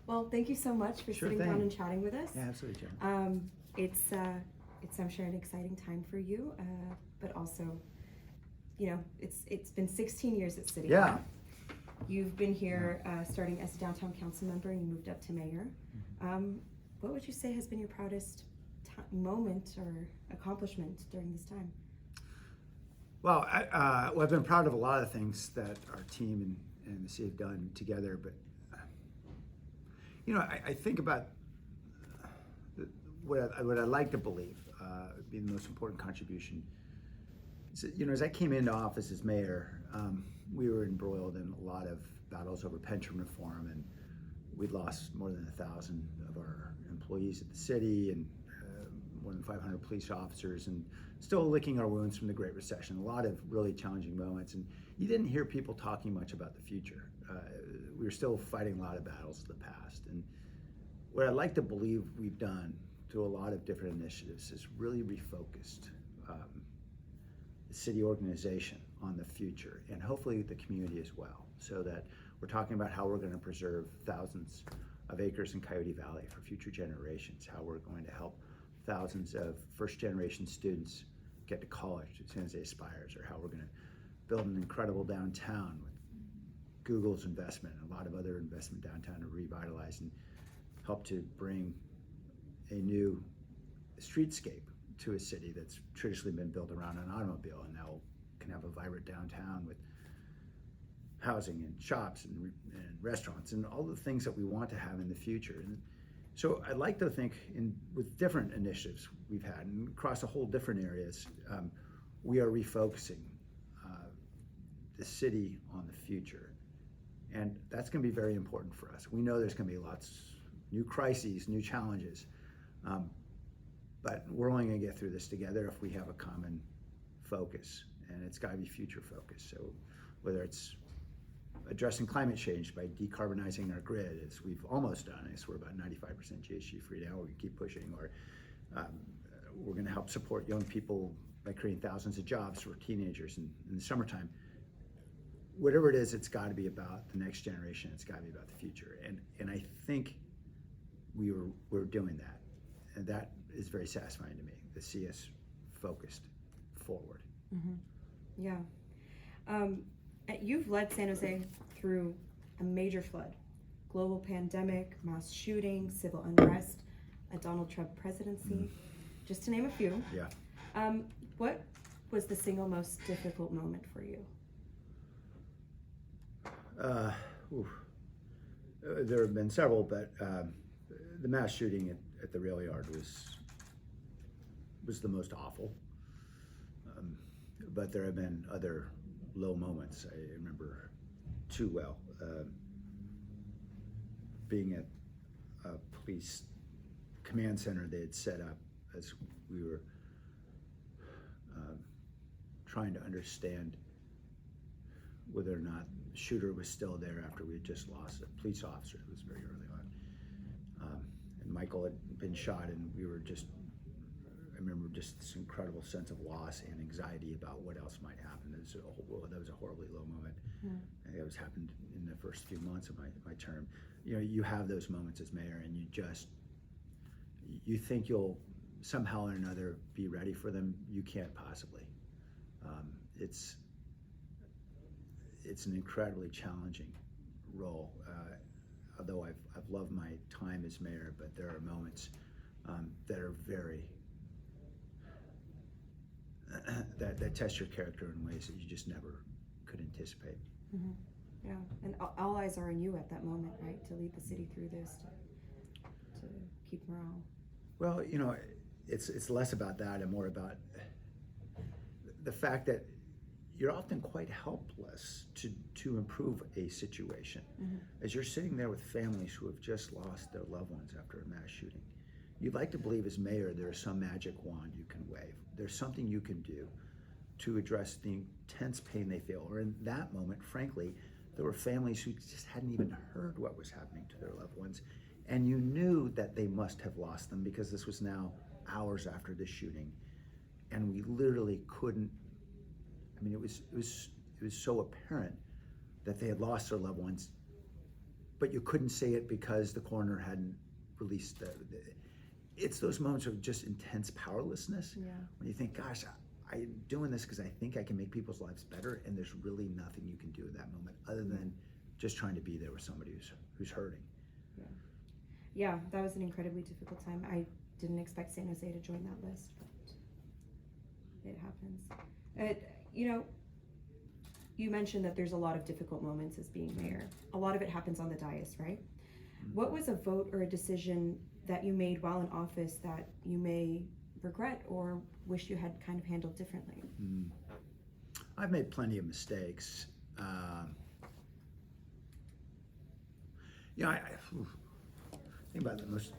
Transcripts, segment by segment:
Well, thank you so much for Sure sitting down thing. and chatting with us. Yeah, absolutely, Jen. It's I'm sure an exciting time for you, but also, it's been 16 years at City Yeah. Hall. You've been here starting as a downtown council member, and you moved up to mayor. What would you say has been your proudest moment or accomplishment during this time? Well, I've been proud of a lot of things that our team and the city have done together, but I think about what I like to believe being the most important contribution. So, as I came into office as mayor, we were embroiled in a lot of battles over pension reform, and we'd lost more than 1,000 of our employees at the city, and more than 500 police officers, and still licking our wounds from the Great Recession. A lot of really challenging moments, and you didn't hear people talking much about the future. We were still fighting a lot of battles of the past, and what I'd like to believe we've done through a lot of different initiatives is really refocused the city organization on the future, and hopefully the community as well, so that we're talking about how we're going to preserve thousands of acres in Coyote Valley for future generations, how we're going to help thousands of first-generation students get to college as soon as they aspire, or how we're going to build an incredible downtown with Google's investment and a lot of other investment downtown to revitalize and help to bring a new streetscape to a city that's traditionally been built around an automobile, and now can have a vibrant downtown with housing and shops and restaurants and all the things that we want to have in the future. And so I'd like to think with different initiatives we've had and across a whole different areas, we are refocusing the city on the future. And that's going to be very important for us. We know there's going to be lots new crises, new challenges, but we're only going to get through this together if we have a common focus, and it's got to be future focused. So whether it's addressing climate change by decarbonizing our grid, as we've almost done, I guess we're about 95% GHG free now, we keep pushing, or we're going to help support young people by creating thousands of jobs for teenagers in the summertime. Whatever it is, it's got to be about the next generation. It's got to be about the future, and I think we're doing that, and that is very satisfying to me to see us focused forward. Mm-hmm. Yeah. You've led San Jose through a major flood, global pandemic, mass shooting, civil unrest, a Donald Trump presidency, just to name a few. Yeah. What was the single most difficult moment for you? There have been several, but the mass shooting at the rail yard was the most awful. But there have been other low moments. I remember too well being at a police command center they had set up as we were trying to understand whether or not the shooter was still there after we had just lost a police officer. It was very early on. And Michael had been shot, and I remember just this incredible sense of loss and anxiety about what else might happen. That was a horribly low moment. Mm. I think that was happened in the first few months of my term. You have those moments as mayor, and you think you'll somehow or another be ready for them. You can't possibly. It's an incredibly challenging role. Although I've loved my time as mayor, but there are moments that are very that test your character in ways that you just never could anticipate. Mm-hmm. Yeah, and all eyes are on you at that moment, right? To lead the city through this, to keep morale. Well, it's less about that and more about the fact that you're often quite helpless to improve a situation. Mm-hmm. As you're sitting there with families who have just lost their loved ones after a mass shooting, you'd like to believe as mayor there is some magic wand you can wave. There's something you can do to address the intense pain they feel. Or in that moment, frankly, there were families who just hadn't even heard what was happening to their loved ones, and you knew that they must have lost them because this was now hours after the shooting, and we literally couldn't. I mean, it was so apparent that they had lost their loved ones but you couldn't say it because the coroner hadn't released it's those moments of just intense powerlessness. Yeah. When you think, gosh, I'm doing this because I think I can make people's lives better, and there's really nothing you can do at that moment other than just trying to be there with somebody who's hurting. Yeah, that was an incredibly difficult time. I didn't expect San Jose to join that list, but it happens. You mentioned that there's a lot of difficult moments as being mayor. A lot of it happens on the dais, right? Mm-hmm. What was a vote or a decision that you made while in office that you may regret or wish you had kind of handled differently? I've made plenty of mistakes. I think about the most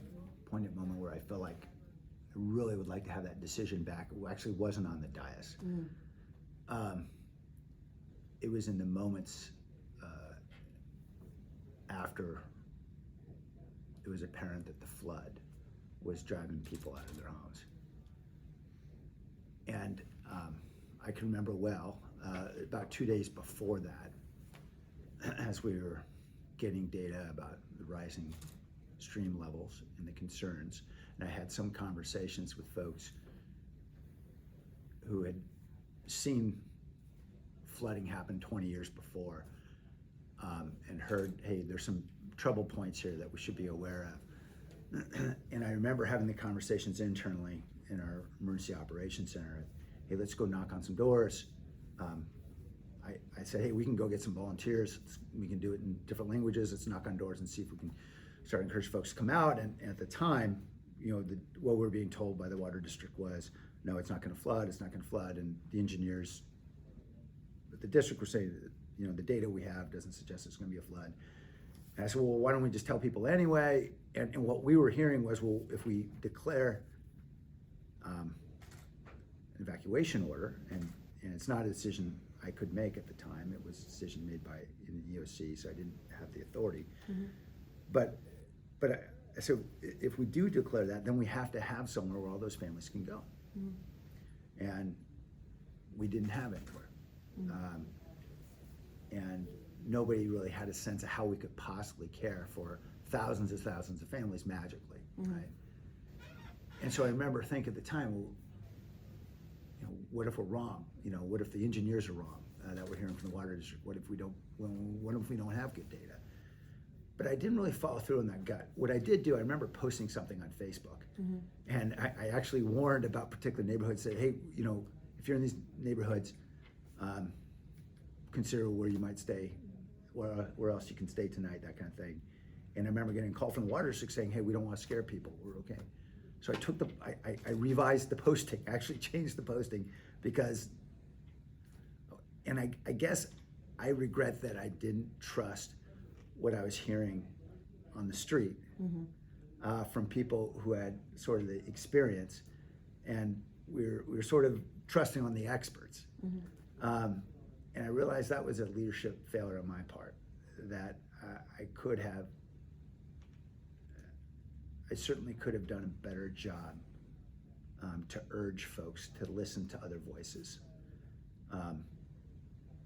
poignant moment where I felt like I really would like to have that decision back. It actually wasn't on the dais. It was in the moments after it was apparent that the flood was driving people out of their homes. And I can remember well, about 2 days before that, as we were getting data about the rising stream levels and the concerns, and I had some conversations with folks who had seen flooding happen 20 years before, and heard, hey, there's some trouble points here that we should be aware of. And I remember having the conversations internally in our emergency operations center. Hey, let's go knock on some doors. I said, hey, we can go get some volunteers. We can do it in different languages. Let's knock on doors and see if we can start to encourage folks to come out. And at the time, what we're being told by the water district was, no, it's not going to flood. It's not going to flood. And the engineers at the district were saying, the data we have doesn't suggest it's going to be a flood. And I said, well, why don't we just tell people anyway? And what we were hearing was, well, if we declare an evacuation order, and it's not a decision I could make at the time, it was a decision made by in the EOC, so I didn't have the authority. But so if we do declare that, then we have to have somewhere where all those families can go. And we didn't have anywhere. And nobody really had a sense of how we could possibly care for thousands of families magically, right? And so I remember thinking at the time, well, what if we're wrong? What if the engineers are wrong that we're hearing from the water district? What if we don't have good data? But I didn't really follow through on that gut. What I did do, I remember posting something on Facebook, and I actually warned about particular neighborhoods. Said, hey, if you're in these neighborhoods, consider where you might stay, where else you can stay tonight, that kind of thing. And I remember getting a call from the water district saying, hey, we don't want to scare people. We're okay. So I revised the posting, actually changed the posting because, and I guess I regret that I didn't trust what I was hearing on the street from people who had sort of the experience, and we were sort of trusting on the experts. And I realized that was a leadership failure on my part, that I certainly could have done a better job to urge folks to listen to other voices.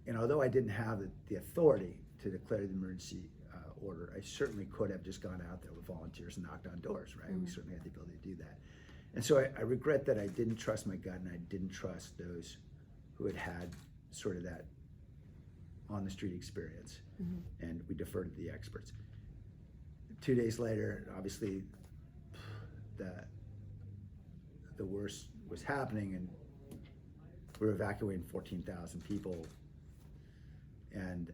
And although I didn't have the authority to declare the emergency order, I certainly could have just gone out there with volunteers and knocked on doors, right? We certainly had the ability to do that. And so I regret that I didn't trust my gut, and I didn't trust those who had sort of that on the street experience, and we deferred to the experts. 2 days later, obviously, the worst was happening, and we were evacuating 14,000 people, and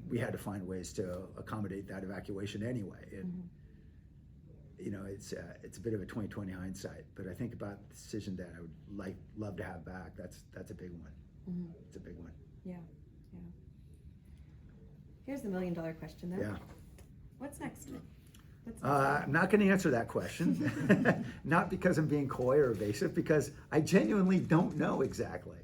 we had to find ways to accommodate that evacuation anyway. And it's a bit of a 20/20 hindsight, but I think about the decision that I would love to have back. That's a big one. It's a big one. Yeah. Here's the $1 million question, though. Yeah. What's next? I'm not going to answer that question, not because I'm being coy or evasive, because I genuinely don't know exactly.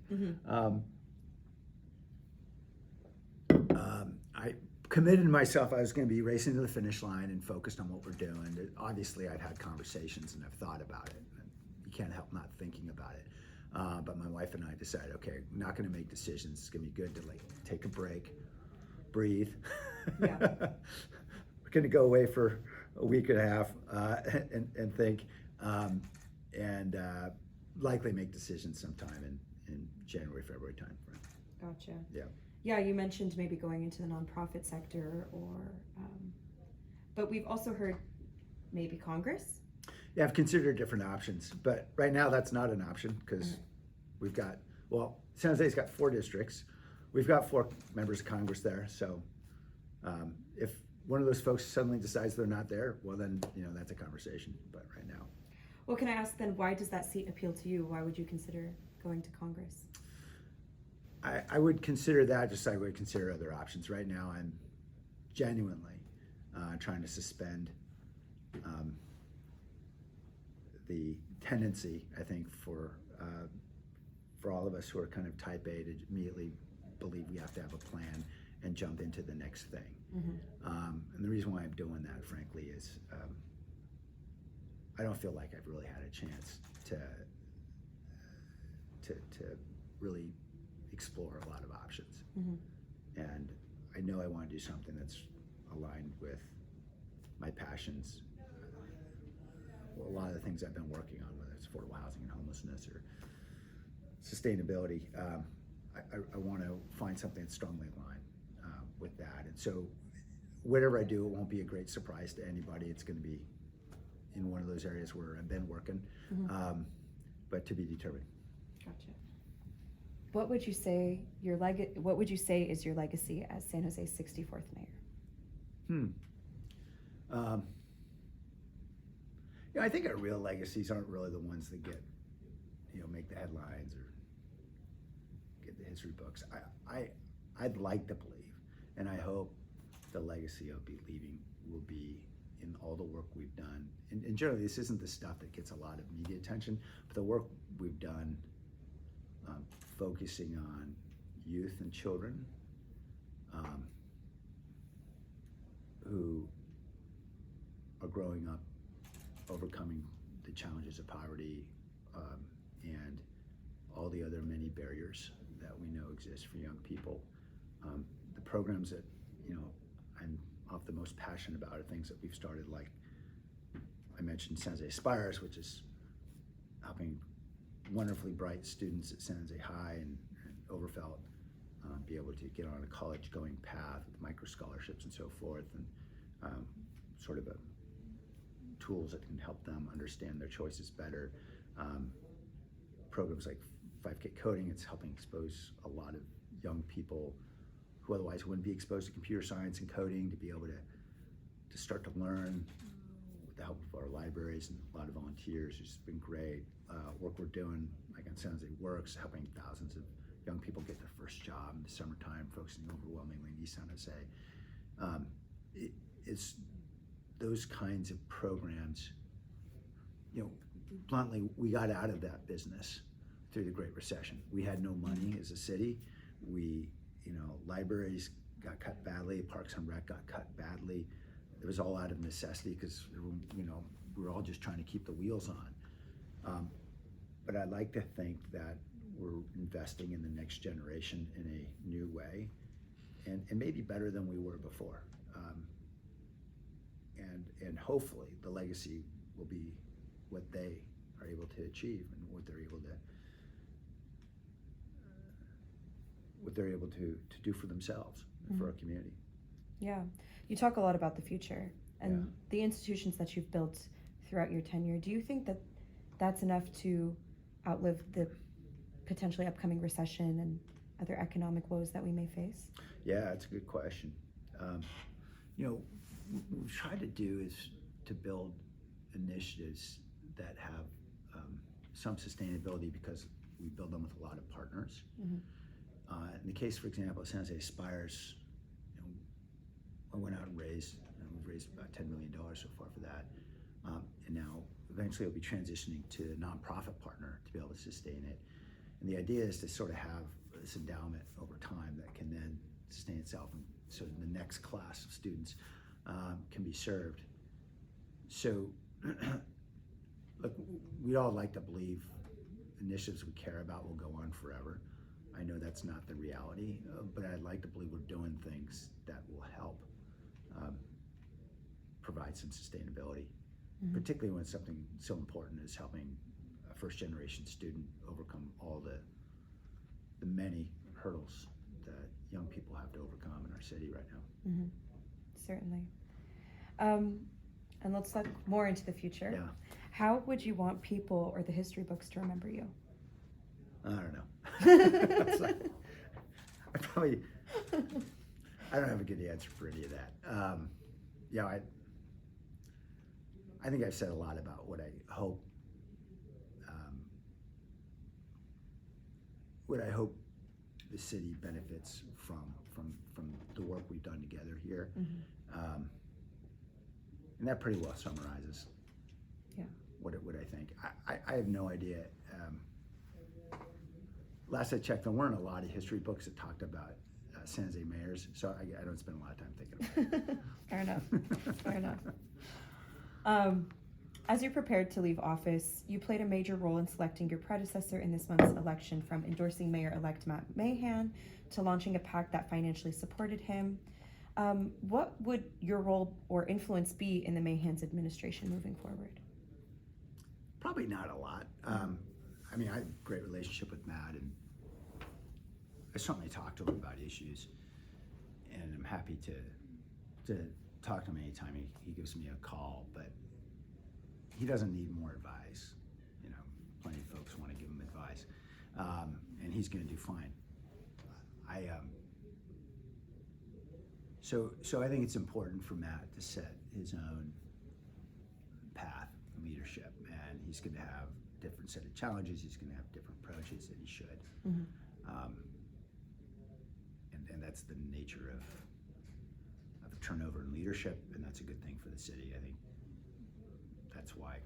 I committed myself I was going to be racing to the finish line and focused on what we're doing. Obviously, I've had conversations and I've thought about it. And you can't help not thinking about it. But my wife and I decided, okay, I'm not going to make decisions. It's going to be good to take a break, breathe, Yeah. We're going to go away for a week and a half and think, and likely make decisions sometime in January, February time frame. Gotcha. Yeah. Yeah, you mentioned maybe going into the nonprofit sector, or, but we've also heard maybe Congress. Yeah, I've considered different options, but right now that's not an option because Okay. we've got, well, San Jose's got 4 districts. We've got 4 members of Congress there. So if one of those folks suddenly decides they're not there, well then, that's a conversation. But right now. Well, can I ask then, why does that seat appeal to you? Why would you consider going to Congress? I would consider that just like I would consider other options. Right now, I'm genuinely trying to suspend the tendency, I think, for all of us who are kind of type A to immediately believe we have to have a plan and jump into the next thing. And the reason why I'm doing that, frankly, is I don't feel like I've really had a chance to really explore a lot of options. And I know I want to do something that's aligned with my passions. A lot of the things I've been working on, whether it's affordable housing and homelessness or sustainability, I want to find something that's strongly aligned with that. And so whatever I do, it won't be a great surprise to anybody. It's going to be in one of those areas where I've been working, but to be determined. Gotcha. What would you say What would you say is your legacy as San Jose's 64th mayor? I think our real legacies aren't really the ones that get, make the headlines or get the history books. I'd like to believe, and I hope the legacy I'll be leaving will be in all the work we've done. And generally, this isn't the stuff that gets a lot of media attention, but the work we've done focusing on youth and children who are growing up overcoming the challenges of poverty and all the other many barriers that we know exist for young people. The programs that I'm often the most passionate about are things that we've started, like I mentioned San Jose Aspires, which is helping wonderfully bright students at San Jose High and Overfelt be able to get on a college-going path with micro scholarships and so forth, and sort of tools that can help them understand their choices better. Programs like 5K Coding, it's helping expose a lot of young people who otherwise wouldn't be exposed to computer science and coding to be able to start to learn with the help of our libraries and a lot of volunteers. It's been great. Work we're doing, like on San Jose Works, helping thousands of young people get their first job in the summertime, focusing overwhelmingly in East San Jose. It's those kinds of programs. Bluntly, we got out of that business through the Great Recession. We had no money as a city. Libraries got cut badly, Parks and Rec got cut badly. It was all out of necessity because, we were all just trying to keep the wheels on. But I'd like to think that we're investing in the next generation in a new way and maybe better than we were before. And hopefully the legacy will be what they are able to achieve and what they're able to do for themselves and for our community. Yeah, you talk a lot about the future and the institutions that you've built throughout your tenure. Do you think that that's enough to outlive the potentially upcoming recession and other economic woes that we may face? Yeah, that's a good question. What we've tried to do is to build initiatives that have some sustainability because we build them with a lot of partners. In the case, for example, San Jose Aspires, I went out and we've raised about $10 million so far for that. And now eventually it'll be transitioning to a nonprofit partner to be able to sustain it. And the idea is to sort of have this endowment over time that can then sustain itself, and so the next class of students can be served. So, look, we'd all like to believe initiatives we care about will go on forever. I know that's not the reality, but I'd like to believe we're doing things that will help um, provide some sustainability, Mhm. particularly when something so important as helping a first-generation student overcome all the many hurdles that young people have to overcome in our city right now. Mhm. Certainly. And let's look more into the future. Yeah, How would you want people or the history books to remember you? I don't know. It's like, I don't have a good answer for any of that. Yeah, I think I've said a lot about what I hope, the city benefits from the work we've done together here. Mhm. And that pretty well summarizes Yeah. what I think. I have no idea. Last I checked, there weren't a lot of history books that talked about San Jose mayors, so I don't spend a lot of time thinking about it. Fair enough. Fair enough. As you prepared to leave office, you played a major role in selecting your predecessor in this month's election, from endorsing Mayor-elect Matt Mahan to launching a PAC that financially supported him. What would your role or influence be in the Mahan's administration moving forward? Probably not a lot. I mean, I have a great relationship with Matt, and I certainly talk to him about issues, and I'm happy to talk to him anytime he gives me a call, but he doesn't need more advice. You know, plenty of folks want to give him advice, and he's going to do fine. So I think it's important for Matt to set his own path of leadership, and he's going to have a different set of challenges. He's going to have different approaches, and he should. Mm-hmm. And that's the nature of turnover in leadership, and that's a good thing for the city. I think that's why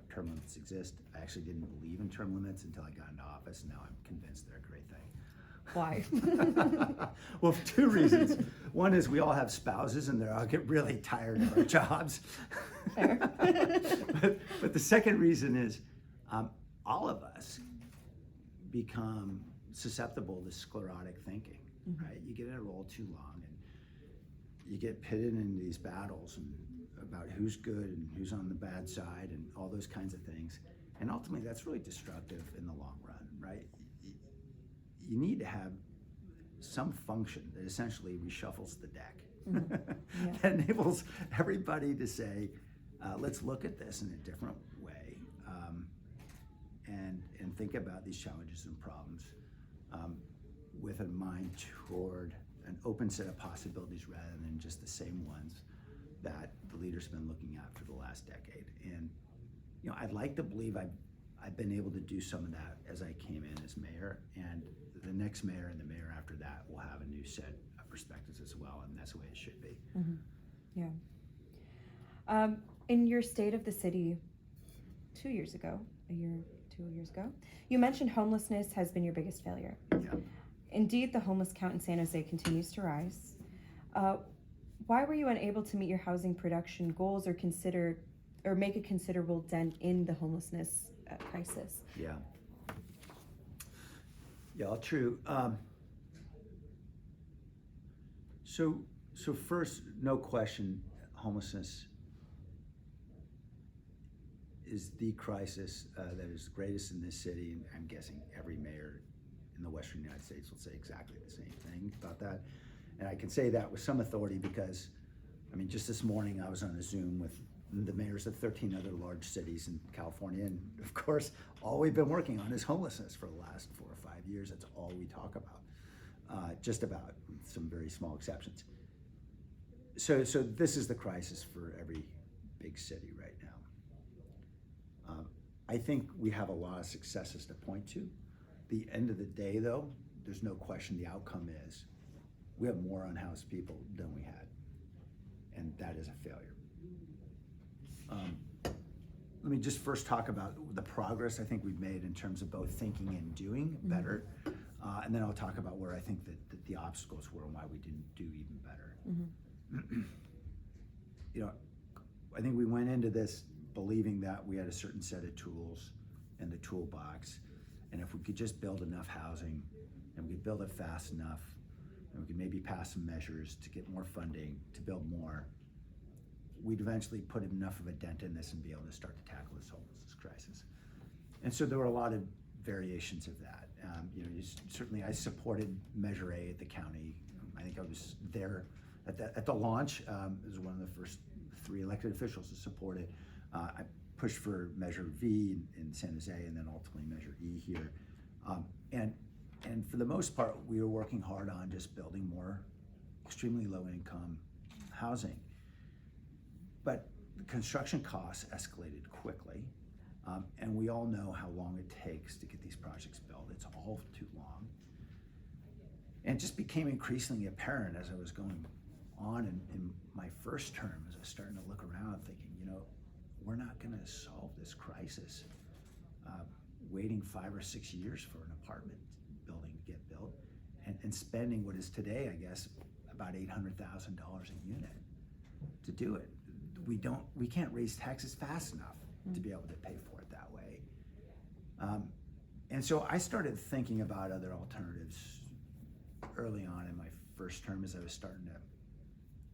term limits exist. I actually didn't believe in term limits until I got into office, and now I'm convinced they're a great thing. Why? Well, for two reasons. One is we all have spouses, and they'll get really tired of our jobs. Fair. but the second reason is all of us become susceptible to sclerotic thinking, Mm-hmm. right? You get in a role too long, and you get pitted in these battles and about who's good and who's on the bad side and all those kinds of things. And ultimately, that's really destructive in the long run, right? You need to have some function that essentially reshuffles the deck. Mm-hmm. Yeah. That enables everybody to say, let's look at this in a different way, and think about these challenges and problems with a mind toward an open set of possibilities rather than just the same ones that the leaders have been looking at for the last decade. And you know, I'd like to believe I've been able to do some of that as I came in as mayor, and the next mayor and the mayor after that will have a new set of perspectives as well, and that's the way it should be. Mm-hmm. Yeah. In your State of the City 2 years ago, 2 years ago, you mentioned homelessness has been your biggest failure. Yeah. Indeed, the homeless count in San Jose continues to rise. Why were you unable to meet your housing production goals or make a considerable dent in the homelessness crisis? Yeah. Yeah, all true. So first, no question, homelessness is the crisis that is the greatest in this city, and I'm guessing every mayor in the Western United States will say exactly the same thing about that. And I can say that with some authority because, I mean, just this morning I was on a Zoom with the mayors of 13 other large cities in California, and of course, all we've been working on is homelessness for the last 4 or 5 years. That's all we talk about, just about, with some very small exceptions. So this is the crisis for every big city right now. I think we have a lot of successes to point to. The end of the day, though, there's no question the outcome is we have more unhoused people than we had, and that is a failure. Let me just first talk about the progress I think we've made in terms of both thinking and doing better, and then I'll talk about where I think that the obstacles were and why we didn't do even better. Mm-hmm. You know, I think we went into this believing that we had a certain set of tools in the toolbox, and if we could just build enough housing, and we could build it fast enough, and we could maybe pass some measures to get more funding to build more, we'd eventually put enough of a dent in this and be able to start to tackle this homelessness crisis. And so there were a lot of variations of that. Certainly I supported Measure A at the county. I think I was there at the launch. It was one of the first 3 elected officials to support it. I pushed for Measure V in San Jose, and then ultimately Measure E here. And for the most part, we were working hard on just building more extremely low income housing. But the construction costs escalated quickly. And we all know how long it takes to get these projects built. It's all too long. And it just became increasingly apparent as I was going on in my first term, as I was starting to look around thinking, we're not gonna solve this crisis waiting 5 or 6 years for an apartment building to get built and spending what is today, I guess, about $800,000 a unit to do it. We can't raise taxes fast enough to be able to pay for it that way. And so I started thinking about other alternatives early on in my first term, as I was starting to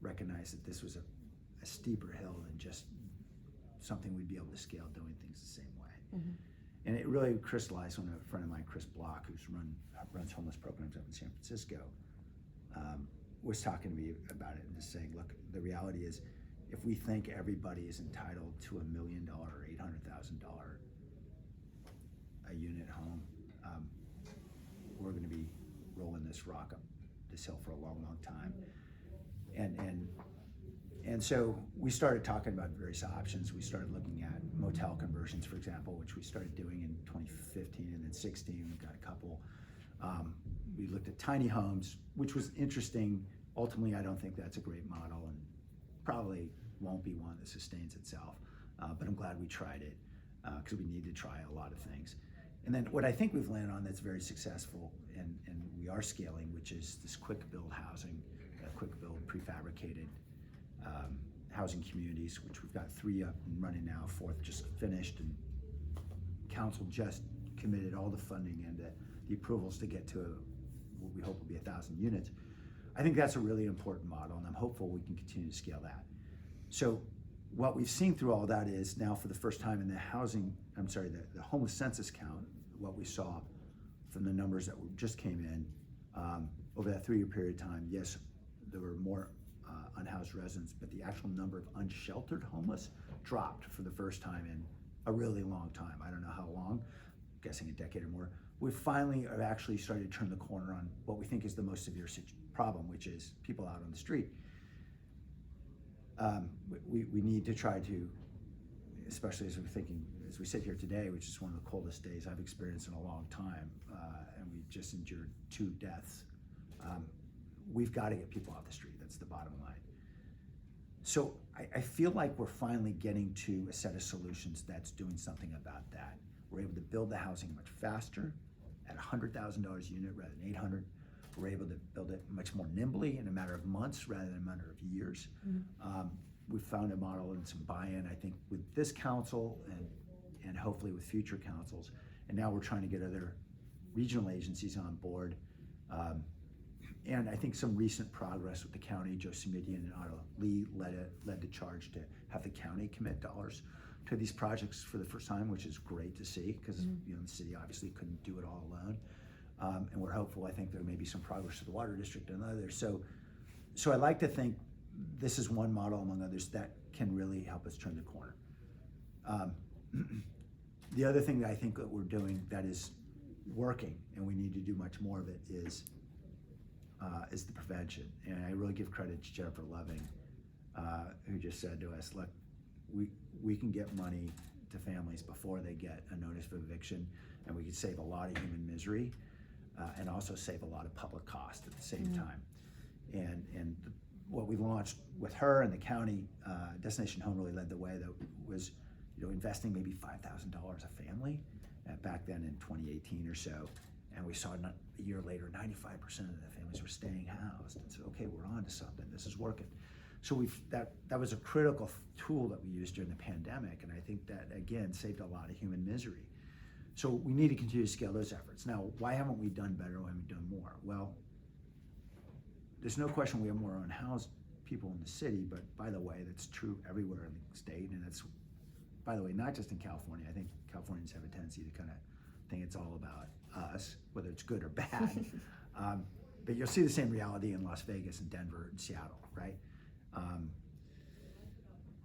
recognize that this was a steeper hill than just something we'd be able to scale doing things the same way. Mm-hmm. And it really crystallized when a friend of mine, Chris Block, who runs homeless programs up in San Francisco, was talking to me about it and just saying, look, the reality is, if we think everybody is entitled to $1 million or $800,000 a unit home, we're going to be rolling this rock up this hill for a long, long time. And so we started talking about various options. We started looking at motel conversions, for example, which we started doing in 2015 and then 16. We got a couple. We looked at tiny homes, which was interesting. Ultimately, I don't think that's a great model and probably won't be one that sustains itself. But I'm glad we tried it because we need to try a lot of things. And then what I think we've landed on that's very successful and we are scaling, which is this quick build housing, quick build prefabricated housing communities, which we've got 3 up and running now, 4th just finished, and council just committed all the funding and the approvals to get to what we hope will be 1,000 units. I think that's a really important model, and I'm hopeful we can continue to scale that. So what we've seen through all that is now for the first time in the homeless census count, what we saw from the numbers that just came in over that 3-year period of time, yes, there were more unhoused residents, but the actual number of unsheltered homeless dropped for the first time in a really long time. I don't know how long, I'm guessing a decade or more. We finally have actually started to turn the corner on what we think is the most severe problem, which is people out on the street. We need to try to, especially as we sit here today, which is one of the coldest days I've experienced in a long time, and we just endured 2 deaths. We've got to get people off the street. That's the bottom line. So I feel like we're finally getting to a set of solutions that's doing something about that. We're able to build the housing much faster at $100,000 a unit rather than 800. We're able to build it much more nimbly in a matter of months rather than a matter of years. Mm-hmm. We've found a model and some buy-in, I think, with this council and hopefully with future councils. And now we're trying to get other regional agencies on board. And I think some recent progress with the county. Joe Simidian and Otto Lee led the charge to have the county commit dollars to these projects for the first time, which is great to see because the city obviously couldn't do it all alone. And we're hopeful. I think there may be some progress to the water district and others. So I like to think this is one model among others that can really help us turn the corner. The other thing that I think that we're doing that is working, and we need to do much more of it, is the prevention. And I really give credit to Jennifer Loving, who just said to us, look, we can get money to families before they get a notice of eviction, and we can save a lot of human misery and also save a lot of public cost at the same time. And what we launched with her and the county, Destination Home really led the way, that was investing maybe $5,000 a family back then in 2018 or so. And we saw a year later, 95% of the families were staying housed. And so, okay, we're on to something. This is working. So that was a critical tool that we used during the pandemic. And I think that, again, saved a lot of human misery. So we need to continue to scale those efforts. Now, why haven't we done better? Why haven't we done more? Well, there's no question we have more unhoused people in the city, but by the way, that's true everywhere in the state, and that's, by the way, not just in California. I think Californians have a tendency to kind of think it's all about us, whether it's good or bad. But you'll see the same reality in Las Vegas and Denver and Seattle, right?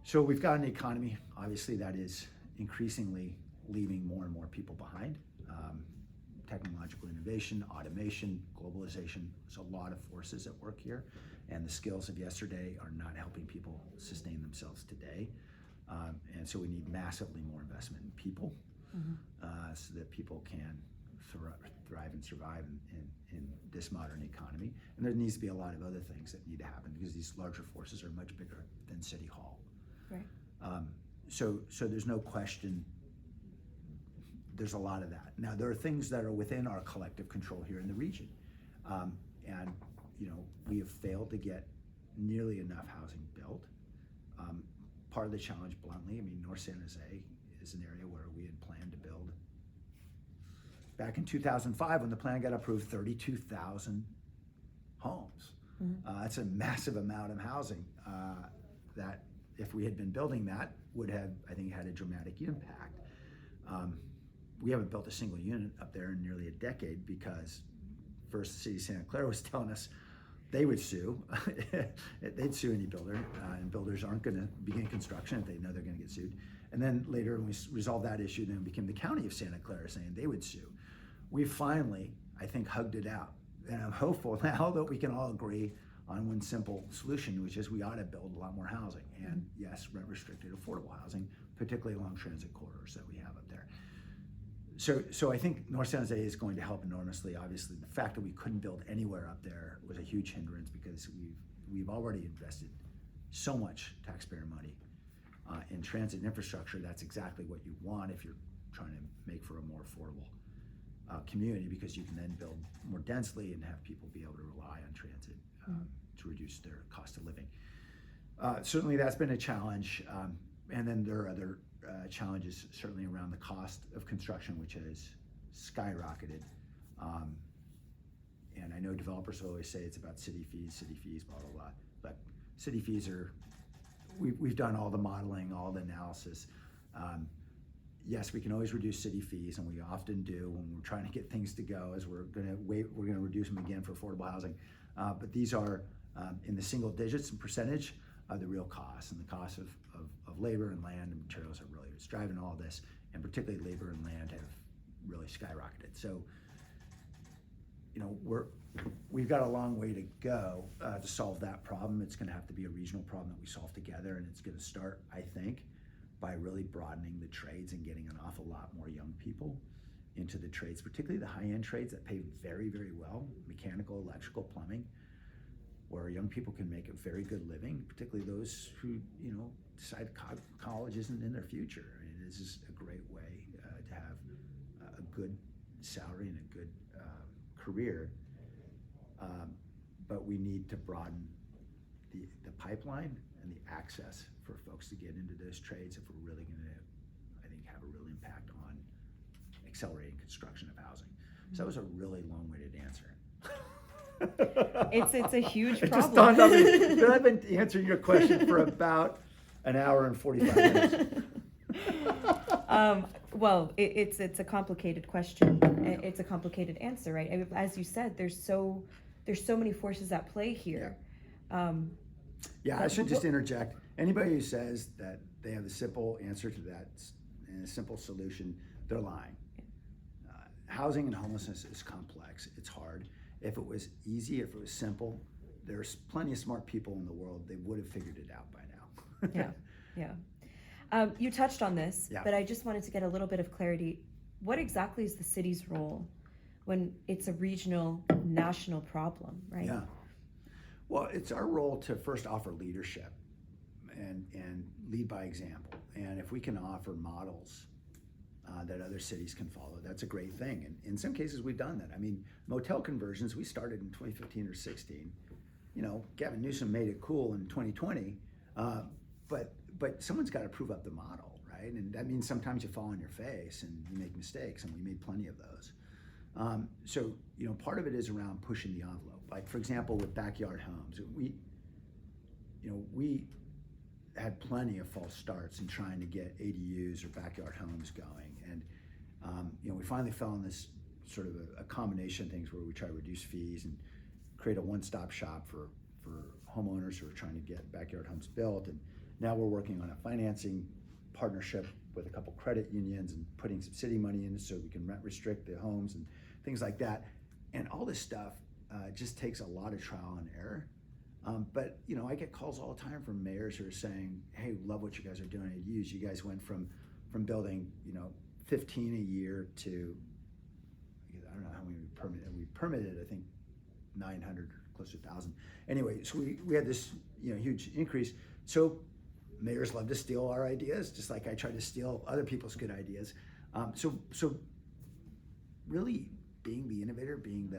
So we've got an economy, obviously, that is increasingly leaving more and more people behind. Technological innovation, automation, globalization, there's a lot of forces at work here, and the skills of yesterday are not helping people sustain themselves today. And so we need massively more investment in people, so that people can thrive and survive in this modern economy. And there needs to be a lot of other things that need to happen because these larger forces are much bigger than City Hall. Right. So there's no question, there's a lot of that. Now, there are things that are within our collective control here in the region. And, we have failed to get nearly enough housing built. Part of the challenge, bluntly, North San Jose is an area where we had planned to build. Back in 2005, when the plan got approved, 32,000 homes. That's a massive amount of housing that, if we had been building that, would have, I think, had a dramatic impact. We haven't built a single unit up there in nearly a decade because first the city of Santa Clara was telling us they would sue. They'd sue any builder, and builders aren't going to begin construction if they know they're going to get sued. And then later, when we resolved that issue, then it became the county of Santa Clara saying they would sue. We finally, I think, hugged it out. And I'm hopeful now that we can all agree on one simple solution, which is we ought to build a lot more housing. And yes, rent-restricted affordable housing, particularly along transit corridors that we have up there. So I think North San Jose is going to help enormously. Obviously, the fact that we couldn't build anywhere up there was a huge hindrance because we've already invested so much taxpayer money in transit infrastructure. That's exactly what you want if you're trying to make for a more affordable community, because you can then build more densely and have people be able to rely on transit to reduce their cost of living. Certainly that's been a challenge. And then there are other challenges, certainly around the cost of construction, which has skyrocketed. And I know developers always say it's about city fees, blah, blah, blah. But city fees are, we've done all the modeling, all the analysis. Yes, we can always reduce city fees, and we often do when we're trying to get things to go, as we're gonna reduce them again for affordable housing. But these are in the single digits in percentage of the real costs, and the costs of labor and land and materials are really what's driving all this, and particularly labor and land have really skyrocketed. So, we've got a long way to go to solve that problem. It's gonna have to be a regional problem that we solve together, and it's gonna start, I think, by really broadening the trades and getting an awful lot more young people into the trades, particularly the high-end trades that pay very, very well, mechanical, electrical, plumbing, where young people can make a very good living, particularly those who, decide college isn't in their future. This is a great way to have a good salary and a good career, but we need to broaden the pipeline and the access for folks to get into those trades if we're really going to, I think, have a real impact on accelerating construction of housing. So that was a really long-winded answer. It's a huge problem. It just dawned on me that I've been answering your question for about an hour and 45 minutes. Well, it's a complicated question. It's a complicated answer, right? As you said, there's so many forces at play here. Yeah, I should just interject. Anybody who says that they have a simple answer to that and a simple solution, they're lying. Housing and homelessness is complex. It's hard. If it was easy, if it was simple, there's plenty of smart people in the world. They would have figured it out by now. Yeah. You touched on this, Yeah. but I just wanted to get a little bit of clarity. What exactly is the city's role when it's a regional, national problem, right? Yeah. Well, it's our role to first offer leadership and lead by example. And if we can offer models that other cities can follow, that's a great thing. And in some cases, we've done that. Motel conversions, we started in 2015 or 16. Gavin Newsom made it cool in 2020, but someone's got to prove up the model, right? And that means sometimes you fall on your face and you make mistakes, and we made plenty of those. So part of it is around pushing the envelope. Like, for example, with backyard homes, we had plenty of false starts in trying to get ADUs or backyard homes going. And, we finally fell in this sort of a combination of things where we try to reduce fees and create a one-stop shop for homeowners who are trying to get backyard homes built. And now we're working on a financing partnership with a couple credit unions and putting some city money in so we can rent restrict the homes and things like that. And all this stuff just takes a lot of trial and error. But I get calls all the time from mayors who are saying, "Hey, love what you guys are doing at ADUs. You guys went from building 15 a year to, I don't know how many we permitted. We permitted, I think, 900, close to 1,000. Anyway, so we had this huge increase. So mayors love to steal our ideas, just like I try to steal other people's good ideas. So really being the innovator, being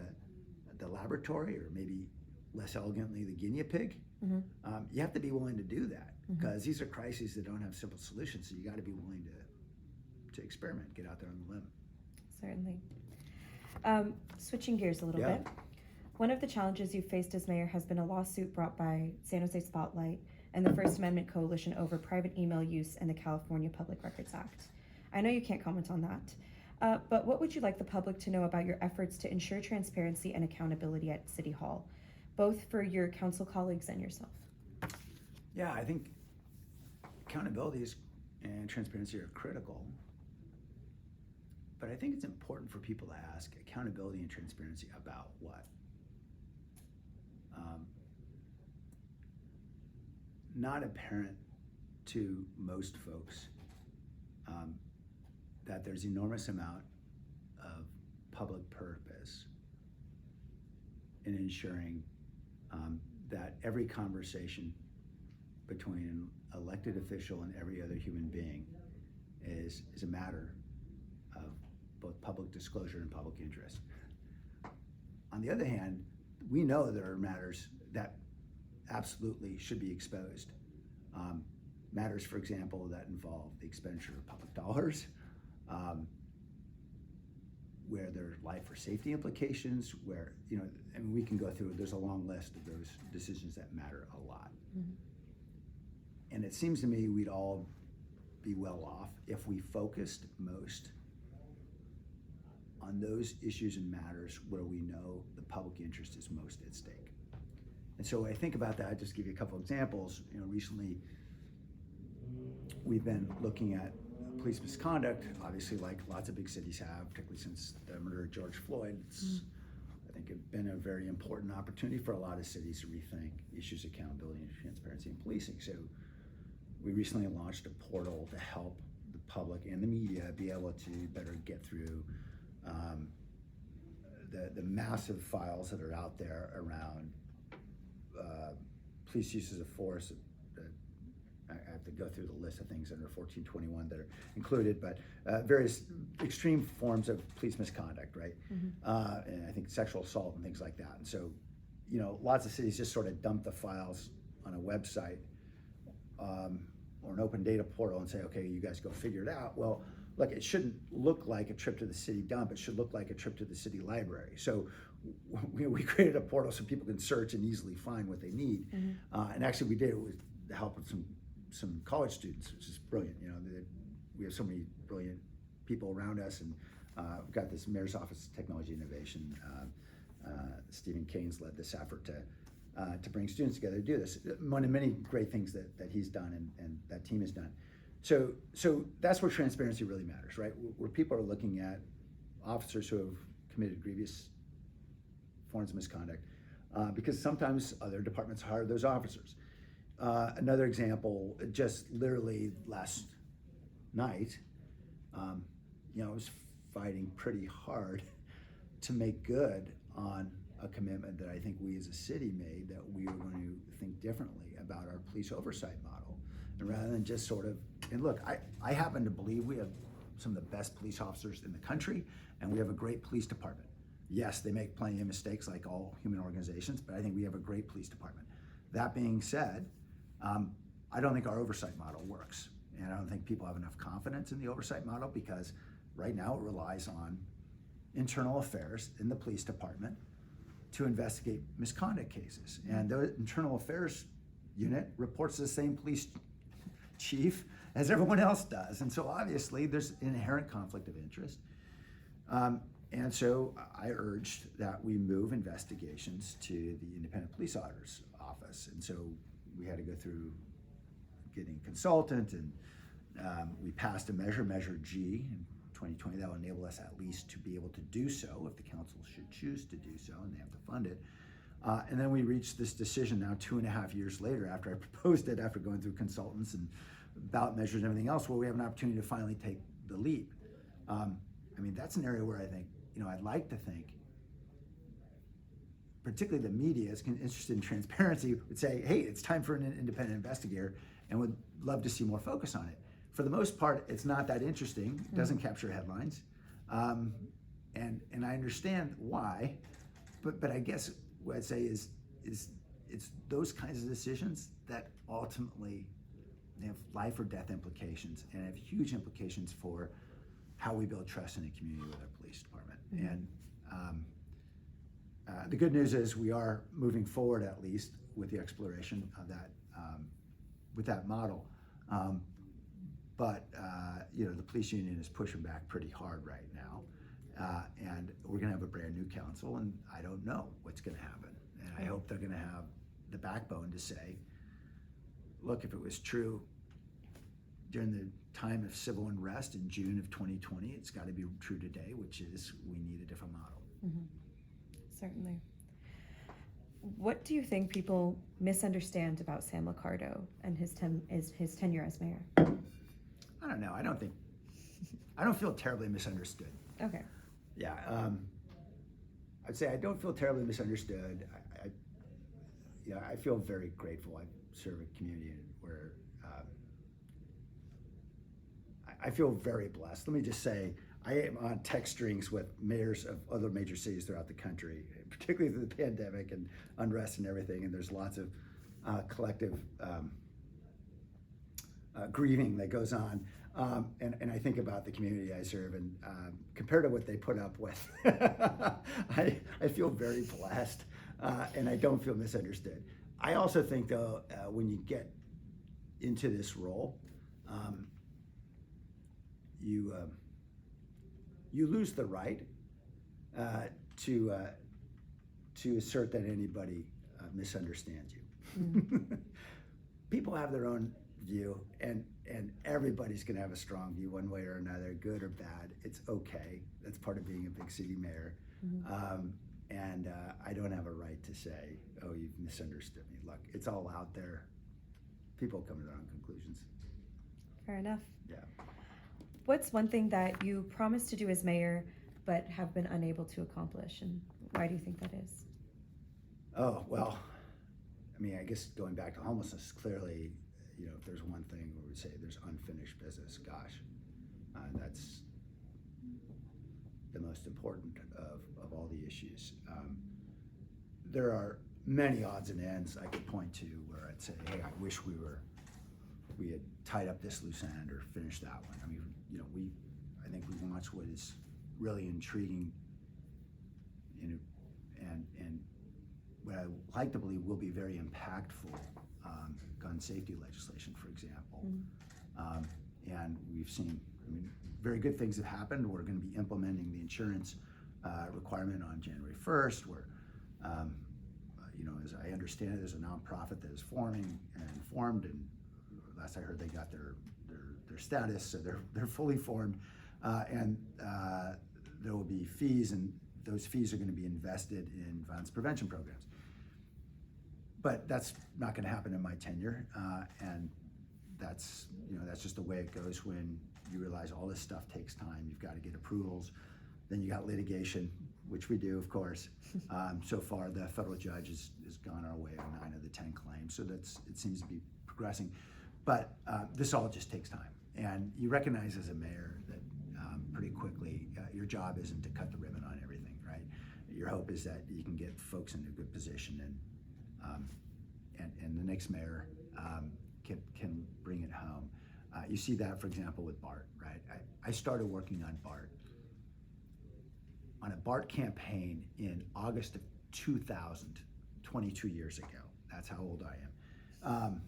the laboratory, or maybe less elegantly the guinea pig, you have to be willing to do that, because these are crises that don't have simple solutions. So you got to be willing to experiment, get out there on the limb. Certainly. Switching gears a little Yeah. bit. One of the challenges you've faced as mayor has been a lawsuit brought by San Jose Spotlight and the First Amendment Coalition over private email use and the California Public Records Act. I know you can't comment on that, but what would you like the public to know about your efforts to ensure transparency and accountability at City Hall, both for your council colleagues and yourself? Yeah, I think accountability and transparency are critical. But I think it's important for people to ask accountability and transparency about what? Not apparent to most folks that there's enormous amount of public purpose in ensuring that every conversation between an elected official and every other human being is a matter of both public disclosure and public interest. On the other hand, we know there are matters that absolutely should be exposed. Matters, for example, that involve the expenditure of public dollars, where there are life or safety implications, where, and we can go through, there's a long list of those decisions that matter a lot. And it seems to me we'd all be well off if we focused most on those issues and matters where we know the public interest is most at stake. And so when I think about that, I'll just give you a couple examples. Recently we've been looking at police misconduct, obviously, like lots of big cities have, particularly since the murder of George Floyd. It's, I think, it's been a very important opportunity for a lot of cities to rethink issues of accountability and transparency in policing. So we recently launched a portal to help the public and the media be able to better get through the massive files that are out there around police uses of force. I have to go through the list of things under 1421 that are included, but various extreme forms of police misconduct, right? And I think sexual assault and things like that. And so, lots of cities just sort of dump the files on a website or an open data portal and say, okay, you guys go figure it out. Well, look, it shouldn't look like a trip to the city dump. It should look like a trip to the city library. So we created a portal so people can search and easily find what they need. And actually we did it with the help of some college students, which is brilliant. We have so many brilliant people around us, and we've got this Mayor's Office of Technology Innovation. Stephen Kane's led this effort to bring students together to do this. One of many great things that he's done and that team has done. So that's where transparency really matters, right? Where people are looking at officers who have committed grievous forms of misconduct, because sometimes other departments hire those officers. Another example, just literally last night, I was fighting pretty hard to make good on a commitment that I think we as a city made, that we were going to think differently about our police oversight model. And rather than just and look, I happen to believe we have some of the best police officers in the country, and we have a great police department. Yes, they make plenty of mistakes like all human organizations, but I think we have a great police department. That being said, I don't think our oversight model works. And I don't think people have enough confidence in the oversight model, because right now it relies on internal affairs in the police department to investigate misconduct cases. And those internal affairs unit reports to the same police chief as everyone else does. And so obviously there's an inherent conflict of interest. And so I urged that we move investigations to the independent police auditor's office. And so we had to go through getting a consultant, and we passed a Measure G in 2020 that will enable us at least to be able to do so if the council should choose to do so, and they have to fund it. And then we reached this decision now 2.5 years later after I proposed it, after going through consultants and ballot measures and everything else, where we have an opportunity to finally take the leap. I mean, that's an area where I think, I'd like to think, particularly the media is interested in transparency, would say, hey, it's time for an independent investigator, and would love to see more focus on it. For the most part, it's not that interesting. It doesn't capture headlines. And I understand why, but I guess what I'd say is it's those kinds of decisions that ultimately have life or death implications, and have huge implications for how we build trust in a community with our police department. And the good news is we are moving forward, at least with the exploration of that, with that model. But the police union is pushing back pretty hard right now. And we're gonna have a brand new council, and I don't know what's gonna happen. And I hope they're gonna have the backbone to say, look, if it was true during the time of civil unrest in June of 2020, it's got to be true today, which is we need a different model. Mm-hmm. Certainly. What do you think people misunderstand about Sam Liccardo and his tenure as mayor? I don't know. I don't feel terribly misunderstood. Okay. Yeah. I'd say I don't feel terribly misunderstood. I feel very grateful. I serve a community where I feel very blessed. Let me just say, I am on text strings with mayors of other major cities throughout the country, particularly through the pandemic and unrest and everything, and there's lots of collective grieving that goes on. And I think about the community I serve, and compared to what they put up with, I feel very blessed, and I don't feel misunderstood. I also think, though, when you get into this role, you lose the right to assert that anybody misunderstands you. Mm-hmm. People have their own view, and everybody's gonna have a strong view one way or another, good or bad. It's okay. That's part of being a big city mayor. Mm-hmm. And I don't have a right to say, oh, you've misunderstood me. Look, it's all out there. People come to their own conclusions. Fair enough. Yeah. What's one thing that you promised to do as mayor but have been unable to accomplish, and why do you think that is? Oh, well, I mean, I guess going back to homelessness, clearly, if there's one thing where we say there's unfinished business, gosh, that's the most important of all the issues. There are many odds and ends I could point to where I'd say, hey, I wish we had tied up this loose end or finished that one. I mean, I think we launched what is really intriguing, and what I like to believe will be very impactful gun safety legislation, for example. Mm-hmm. And we've seen, very good things have happened. We're going to be implementing the insurance requirement on January 1st, where, as I understand it, there's a nonprofit that is forming and formed, and last I heard they got their status, so they're fully formed, and there will be fees, and those fees are going to be invested in violence prevention programs. But that's not going to happen in my tenure, and that's just the way it goes when you realize all this stuff takes time. You've got to get approvals, then you got litigation, which we do, of course. So far, the federal judge has gone our way on 9 of the 10 claims, so it seems to be progressing. But this all just takes time, and you recognize as a mayor that pretty quickly your job isn't to cut the ribbon on everything, right? Your hope is that you can get folks in a good position, and the next mayor can bring it home. You see that, for example, with BART, right? I started working on a BART campaign in August of 2000, 22 years ago. That's how old I am. And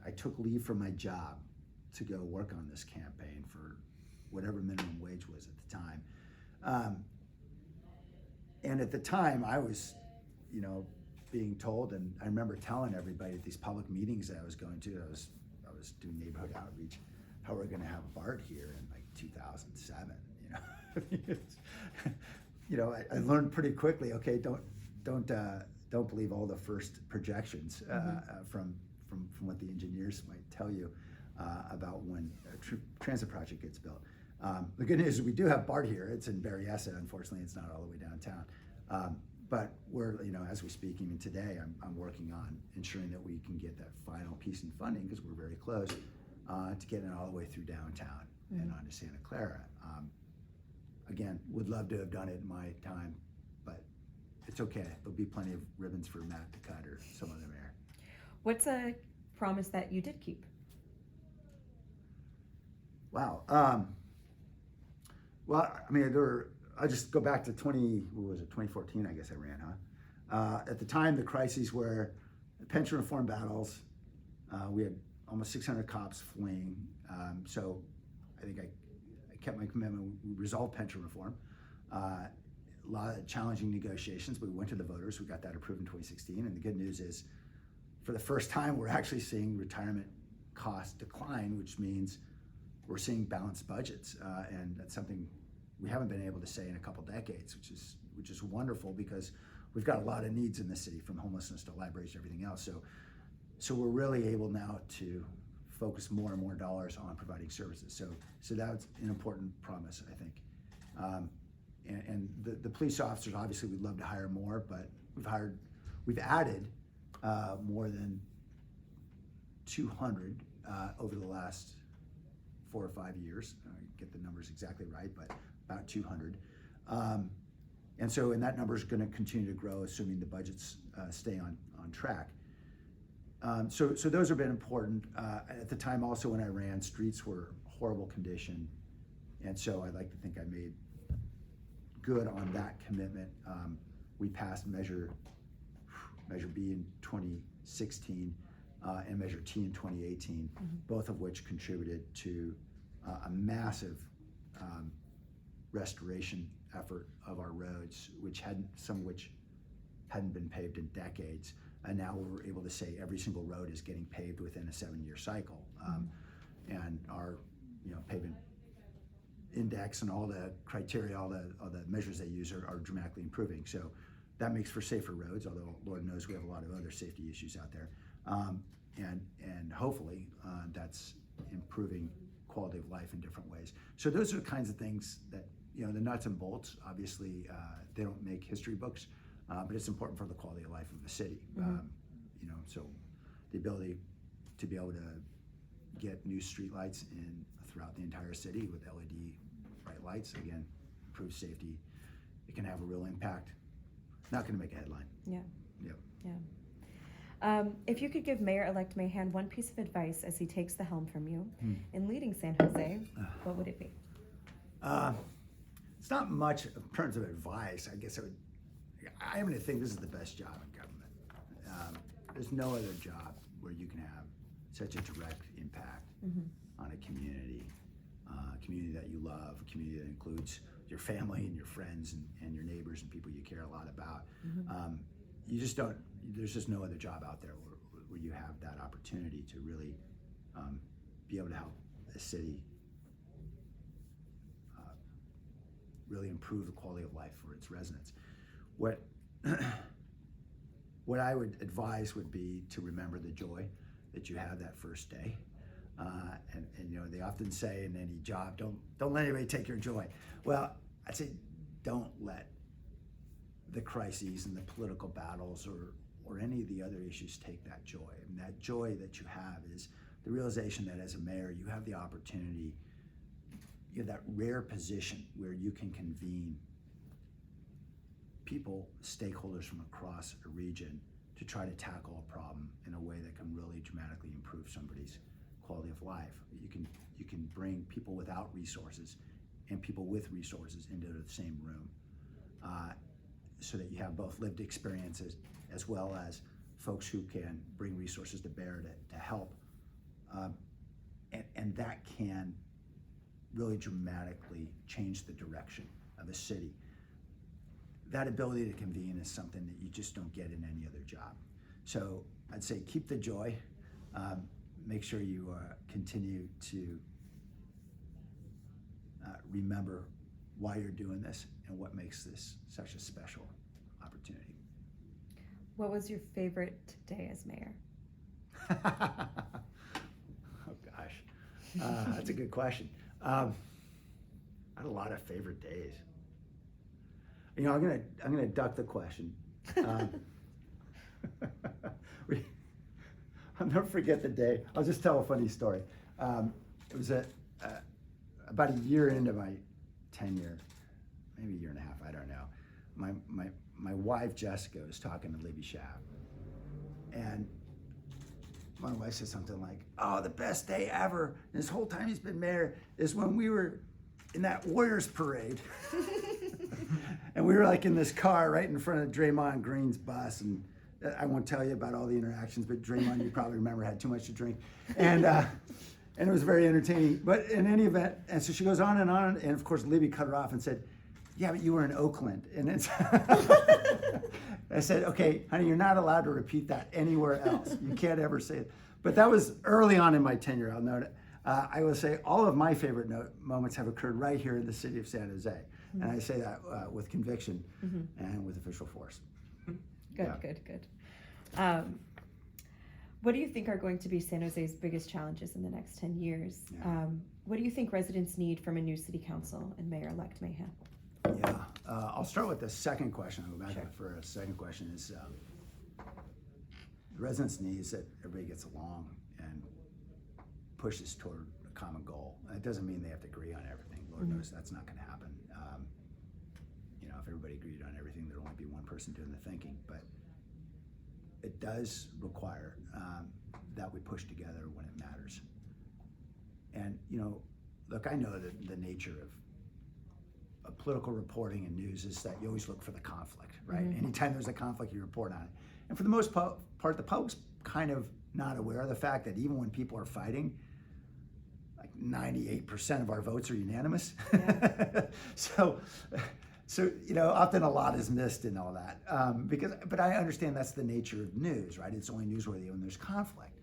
I took leave from my job to go work on this campaign for whatever minimum wage was at the time. And at the time, I was, being told, and I remember telling everybody at these public meetings that I was going to, I was doing neighborhood outreach, how we're going to have BART here in like 2007. I learned pretty quickly. Okay, don't believe all the first projections from what the engineers might tell you about when a transit project gets built. The good news is we do have BART here. It's in Berryessa. Unfortunately, it's not all the way downtown. But we're, as we speak, even today, I'm working on ensuring that we can get that final piece in funding, because we're very close to getting it all the way through downtown and onto Santa Clara. Again, would love to have done it in my time, but it's okay. There'll be plenty of ribbons for Matt to cut or some other mayor. What's a promise that you did keep? Wow. Well, I'll just go back to 2014, I guess I ran, huh? At the time, the crises were pension reform battles. We had almost 600 cops fleeing. So I think I kept my commitment. We resolved pension reform. A lot of challenging negotiations, but we went to the voters. We got that approved in 2016. And the good news is, for the first time, we're actually seeing retirement costs decline, which means we're seeing balanced budgets. And that's something we haven't been able to say in a couple decades, which is wonderful, because we've got a lot of needs in the city, from homelessness to libraries to everything else. So we're really able now to focus more and more dollars on providing services. So that's an important promise, I think. And the police officers, obviously we'd love to hire more, but we've added more than 200 over the last 4 or 5 years. I get the numbers exactly right, but about 200. And that number is going to continue to grow, assuming the budgets stay on track. So those have been important. At the time also when I ran, streets were horrible condition. And so I'd like to think I made good on that commitment. We passed Measure B in 2016 and Measure T in 2018, both of which contributed to a massive restoration effort of our roads, some of which hadn't been paved in decades. And now we're able to say every single road is getting paved within a 7-year cycle. And our pavement index and all the criteria, all the measures they use are dramatically improving. So that makes for safer roads, although Lord knows we have a lot of other safety issues out there. And hopefully that's improving quality of life in different ways. So those are the kinds of things that, the nuts and bolts, obviously they don't make history books, but it's important for the quality of life of the city. So the ability to be able to get new streetlights throughout the entire city with LED bright lights, again, improves safety. It can have a real impact. Not going to make a headline. Yeah. Yep. Yeah. If you could give Mayor-elect Mahan one piece of advice as he takes the helm from you in leading San Jose, what would it be? It's not much in terms of advice. I guess I happen to think this is the best job in government. There's no other job where you can have such a direct impact on a community that you love, a community that includes your family and your friends and your neighbors and people you care a lot about. There's just no other job out there where you have that opportunity to really be able to help a city really improve the quality of life for its residents. What I would advise would be to remember the joy that you have that first day. And they often say in any job, don't let anybody take your joy. Well, I'd say don't let the crises and the political battles or any of the other issues take that joy. And that joy that you have is the realization that as a mayor, you have the opportunity, that rare position where you can convene people, stakeholders from across a region to try to tackle a problem in a way that can really dramatically improve somebody's quality of life. You can bring people without resources and people with resources into the same room, so that you have both lived experiences as well as folks who can bring resources to bear to help. And that can really dramatically change the direction of a city. That ability to convene is something that you just don't get in any other job. So I'd say keep the joy. Make sure you continue to remember why you're doing this and what makes this such a special opportunity. What was your favorite day as mayor? Oh gosh, that's a good question. I had a lot of favorite days. You know, I'm gonna duck the question. I'll never forget the day. I'll just tell a funny story. It was about a year into my tenure, maybe a year and a half, I don't know. My wife Jessica was talking to Libby Schaaf, and my wife said something like, "Oh, the best day ever this whole time he's been mayor is when we were in that Warriors parade." And we were like in this car right in front of Draymond Green's bus, and I won't tell you about all the interactions, but Draymond, you probably remember, had too much to drink, and it was very entertaining. But in any event, and so she goes on, and of course Libby cut her off and said, "Yeah, but you were in Oakland," and it's. I said, "Okay, honey, you're not allowed to repeat that anywhere else. You can't ever say it." But that was early on in my tenure. I'll note it. I will say all of my favorite moments have occurred right here in the city of San Jose. Mm-hmm. And I say that with conviction and with official force. Good. What do you think are going to be San Jose's biggest challenges in the next 10 years? Yeah. What do you think residents need from a new city council and Mayor-elect Mayhem? Yeah, I'll start with the second question. I'll go back Sure. for a second question is the residents' needs that everybody gets along and pushes toward a common goal. It doesn't mean they have to agree on everything. Lord knows that's not going to happen. If everybody agreed on everything, there'd only be one person doing the thinking. But it does require that we push together when it matters. And look, I know that the nature of political reporting and news is that you always look for the conflict, right? Mm-hmm. Anytime there's a conflict, you report on it. And for the most part, the public's kind of not aware of the fact that even when people are fighting, like 98% of our votes are unanimous. Yeah. So often a lot is missed in all that. But I understand that's the nature of news, right? It's only newsworthy when there's conflict.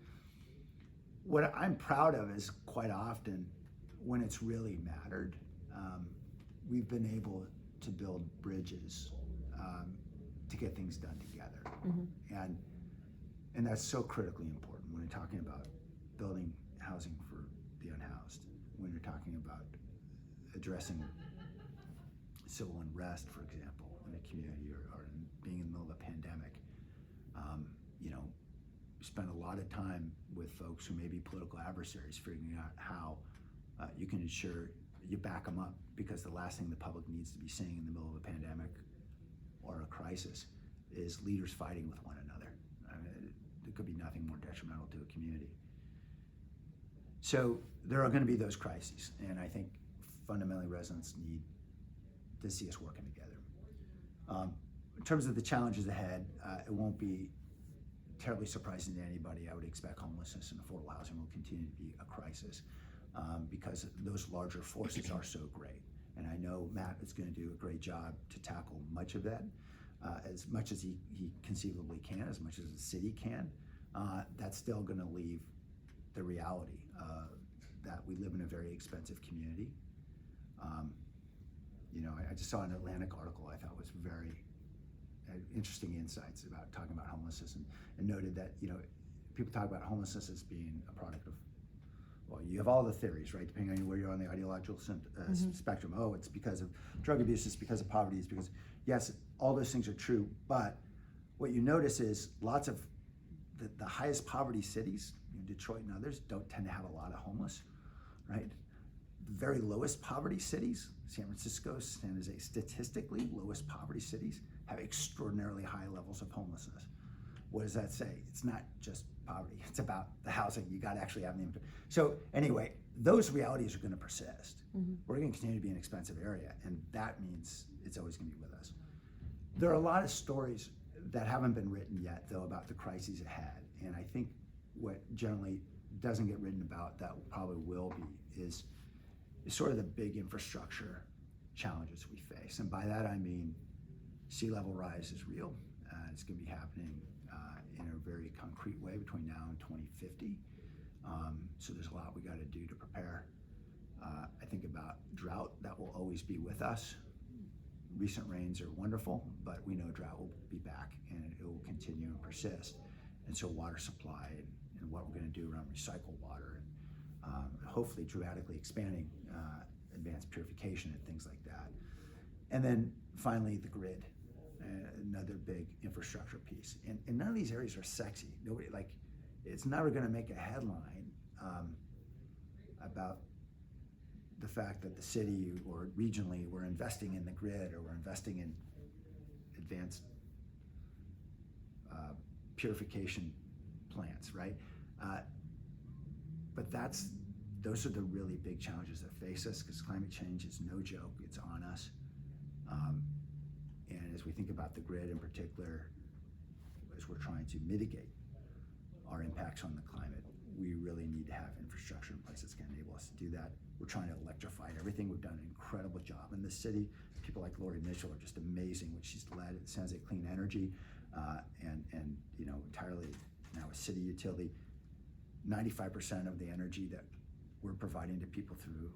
What I'm proud of is quite often when it's really mattered, we've been able to build bridges to get things done together. Mm-hmm. And that's so critically important when you're talking about building housing for the unhoused, when you're talking about addressing civil unrest, for example, in a community or being in the middle of a pandemic. We spend a lot of time with folks who may be political adversaries figuring out how you can ensure you back them up, because the last thing the public needs to be seeing in the middle of a pandemic or a crisis is leaders fighting with one another. It could be nothing more detrimental to a community. So there are going to be those crises, and I think fundamentally residents need to see us working together. In terms of the challenges ahead, it won't be terribly surprising to anybody. I would expect homelessness and affordable housing will continue to be a crisis because those larger forces are so great. And I know Matt is going to do a great job to tackle much of that, as much as he conceivably can, as much as the city can. That's still going to leave the reality that we live in a very expensive community. I just saw an Atlantic article I thought was very interesting insights about talking about homelessness, and noted that people talk about homelessness as being a product of, well, you have all the theories, right, depending on where you're on the ideological spectrum. Oh, it's because of drug abuse, it's because of poverty, it's because, yes, all those things are true, but what you notice is lots of the highest poverty cities, Detroit and others, don't tend to have a lot of homeless, right? The very lowest poverty cities, San Francisco, San Jose, statistically lowest poverty cities have extraordinarily high levels of homelessness. What does that say? It's not just poverty, it's about the housing. You got to actually have the inventory. So anyway, those realities are going to persist. Mm-hmm. We're going to continue to be an expensive area, and that means it's always going to be with us. There are a lot of stories that haven't been written yet, though, about the crises ahead. And I think what generally doesn't get written about that probably will be is sort of the big infrastructure challenges we face. And by that I mean sea level rise is real. It's going to be happening in a very concrete way between now and 2050. So there's a lot we got to do to prepare. I think about drought, that will always be with us. Recent rains are wonderful, but we know drought will be back and it will continue and persist. And so water supply and what we're going to do around recycled water and hopefully dramatically expanding advanced purification and things like that. And then finally the grid, another big infrastructure piece. And none of these areas are sexy. Nobody, like, it's never going to make a headline about the fact that the city or regionally we're investing in the grid or we're investing in advanced purification plants, right? But those are the really big challenges that face us, because climate change is no joke. It's on us. And as we think about the grid in particular, as we're trying to mitigate our impacts on the climate, we really need to have infrastructure in place that's going to enable us to do that. We're trying to electrify everything. We've done an incredible job in this city. People like Lori Mitchell are just amazing, what she's led at San Jose Clean Energy, and entirely now a city utility. 95% of the energy that we're providing to people through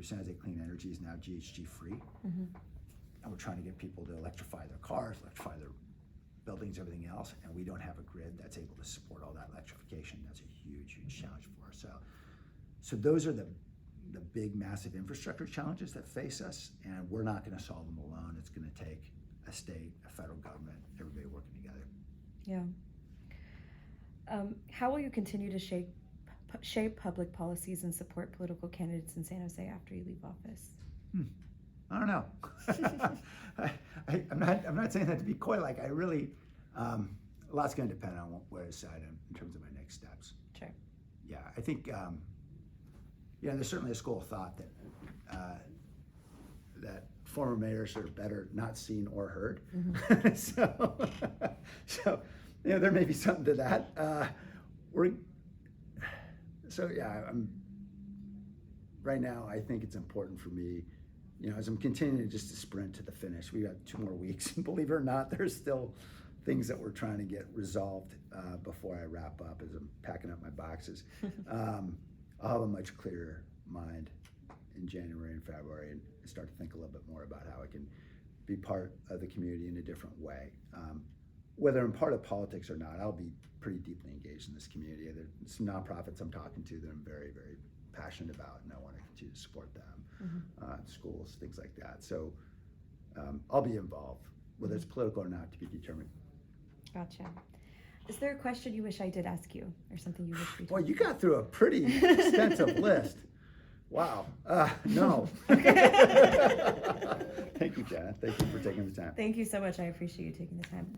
San Jose Clean Energy is now GHG free. Mm-hmm. And we're trying to get people to electrify their cars, electrify their buildings, everything else, and we don't have a grid that's able to support all that electrification. That's a huge, huge challenge for us. So those are the big, massive infrastructure challenges that face us, and we're not going to solve them alone. It's going to take a state, a federal government, everybody working together. Yeah. How will you continue to shape public policies and support political candidates in San Jose after you leave office? I don't know. I'm not saying that to be coy. Like, I really, a lot's going to depend on where I decide in terms of my next steps. Sure. Yeah, I think, there's certainly a school of thought that former mayors are better not seen or heard. Mm-hmm. so there may be something to that. Right now, I think it's important for me, as I'm continuing just to sprint to the finish. We got 2 more weeks, and believe it or not, there's still things that we're trying to get resolved before I wrap up as I'm packing up my boxes. I'll have a much clearer mind in January and February and start to think a little bit more about how I can be part of the community in a different way. Whether I'm part of politics or not, I'll be pretty deeply engaged in this community. There's some nonprofits I'm talking to that I'm very, very passionate about, and I want to continue to support them. Mm-hmm. Schools, things like that. So I'll be involved, whether it's political or not, to be determined. Gotcha. Is there a question you wish I did ask you, or something you wish we talked Well, you got through a pretty extensive list. Wow. No. Thank you, Jenna. Thank you for taking the time. Thank you so much. I appreciate you taking the time.